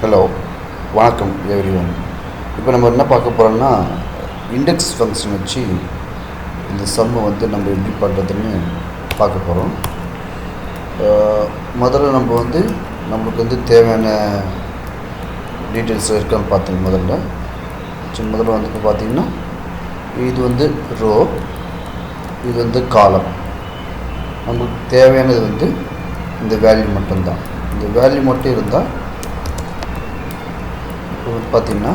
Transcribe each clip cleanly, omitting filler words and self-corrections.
Hello, வணக்கம் everyone. இப்போ நம்ம என்ன பார்க்க போகிறோம்னா, இண்டெக்ஸ் ஃபங்க்ஷன் வச்சு இந்த சம்மை நம்ம எப்படி பண்ணுறதுன்னு பார்க்க போகிறோம். முதல்ல நம்மளுக்கு தேவையான டீட்டெயில்ஸ் இருக்கான்னு பார்த்தோம். முதல்ல இப்போ பார்த்திங்கன்னா இது ரோ, இது காலம். நமக்கு தேவையானது இந்த வேல்யூ மட்டும்தான். இந்த வேல்யூ மட்டும் இருந்தால் பார்த்திங்கன்னா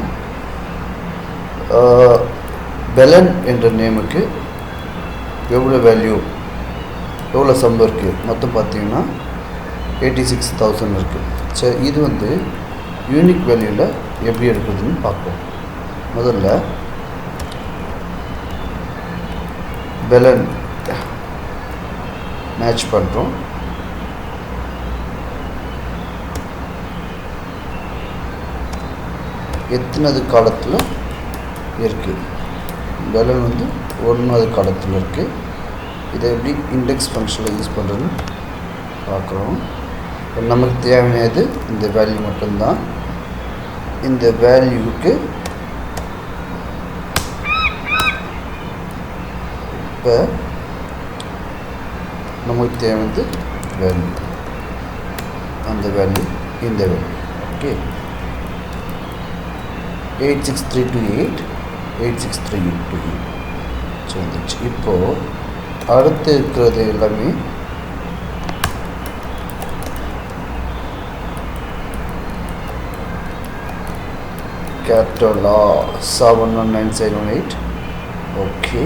பெலன் என்ற நேமுக்கு எவ்வளோ வேல்யூ, எவ்வளோ சம் இருக்குது மொத்தம் பார்த்திங்கன்னா 86,000 இருக்குது. சரி, இது யூனிக் வேல்யூவில் எப்படி எடுக்குதுன்னு பார்ப்போம். முதல்ல பெலன் மேட்ச் பண்ணுறோம். எத்தனாவது காலத்தில் இருக்குது, பெலன் 1வது காலத்தில் இருக்குது. இதை எப்படி இண்டெக்ஸ் ஃபங்க்ஷனில் யூஸ் பண்ணுறதுன்னு பார்க்குறோம். நமக்கு தேவையானது இந்த வேல்யூ மட்டும்தான். இந்த வேல்யூவுக்கு இப்போ நமக்கு தேவையானது வேல்யூ, அந்த வேல்யூ இந்த வேல்யூ. ஓகே, 86328 86328 வந்துச்சு. இப்போது அடுத்து இருக்கிறது எல்லாமே கேபிட்டலா 719718. ஓகே,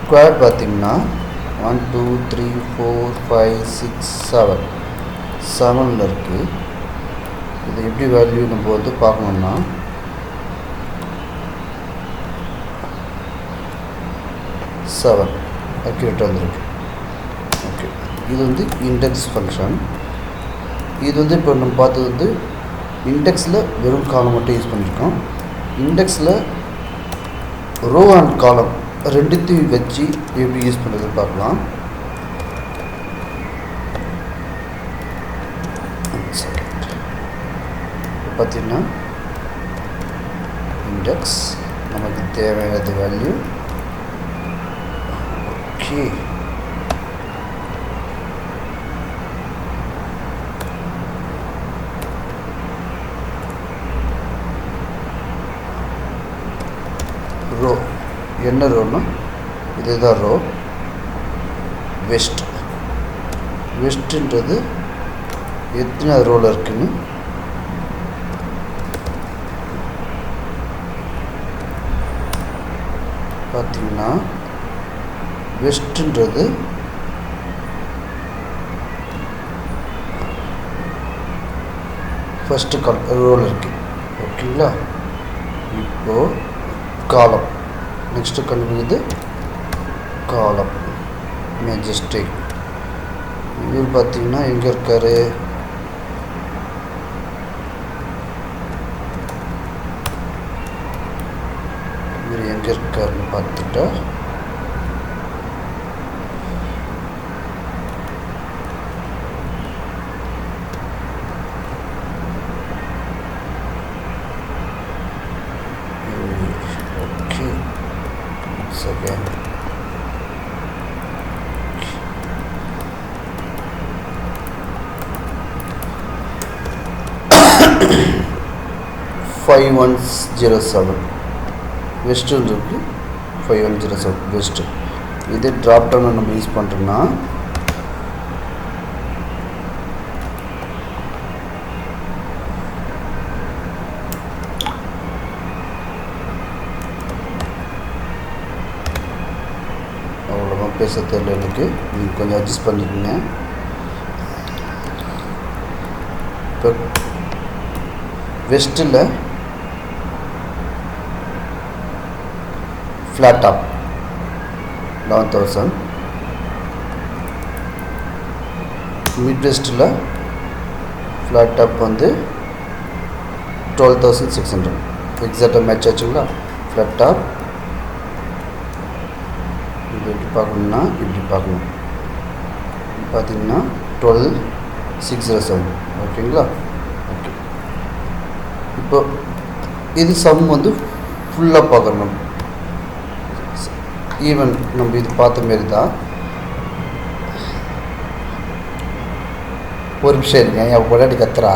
ஸ்கொயர் பார்த்திங்கன்னா 1 2 3 4 5 6 7 7ல் இருக்குது. இது எப்படி வேல்யூ நம்ம பார்க்கணுன்னா, செவன் அக்யூரேட்டாக வந்துருக்கு. ஓகே, இது இண்டெக்ஸ் ஃபங்க்ஷன். இது இப்போ நம்ம பார்த்தது இண்டெக்ஸில் வெறும் காலம் மட்டும் யூஸ் பண்ணியிருக்கோம். இண்டெக்ஸில் ரோ அண்ட் காலம் ரெண்டுத்தையும் வச்சு எப்படி யூஸ் பண்ணுறது பார்க்கலாம். பார்த்திங்கன்னா இண்டெக்ஸ் நமக்கு தேவையானது வேல்யூ. ஓகே, ரோ என்ன ரோன்னா இதுதான் ரோ. வெஸ்ட்ன்றது எத்தனை ரோவில் இருக்குன்னு பார்த்திங்கன்னா, வெஸ்ட்ன்றது ஃபஸ்ட்டு ரோல் இருக்குது. ஓகேங்களா, இப்போது காலம் நெக்ஸ்ட்டு கண்டுபிடிக்குது. காலம் மெஜஸ்டிக். இவர் பார்த்திங்கன்னா எங்கே இருக்கார், எங்கே இருக்காருன்னு பார்த்துட்டா ஓகே செகண்ட் 5107 வெஸ்ட்டு இருக்குது. 5107 வெஸ்ட்டு. இது ட்ராப் டவுன் நம்ம யூஸ் பண்ணுறோன்னா அவ்வளோதான். பேச தெரியல எனக்கு, நீங்கள் கொஞ்சம் அட்ஜஸ்ட் பண்ணிக்கோங்க. இப்போ வெஸ்ட்டில் ஃப்ளாட் டாப் 11,000. மிட் வெஸ்ட்டில் ஃப்ளாட் டாப் 12,600. எக்ஸாக்டாக மேட்ச் ஆச்சுங்களா. ஃப்ளாட் டாப் இது எப்படி பார்க்கணுன்னா இப்படி பார்க்கணும். பார்த்திங்கன்னா 12,607. ஓகேங்களா. இப்போ இது சம் வந்து ஃபுல்லாக பார்க்கணும். ஈவன் நம்ம இது பார்த்த மாரி தான். ஒரு நிமிஷம் இருங்க, என் பொண்டாட்டி கத்துறா.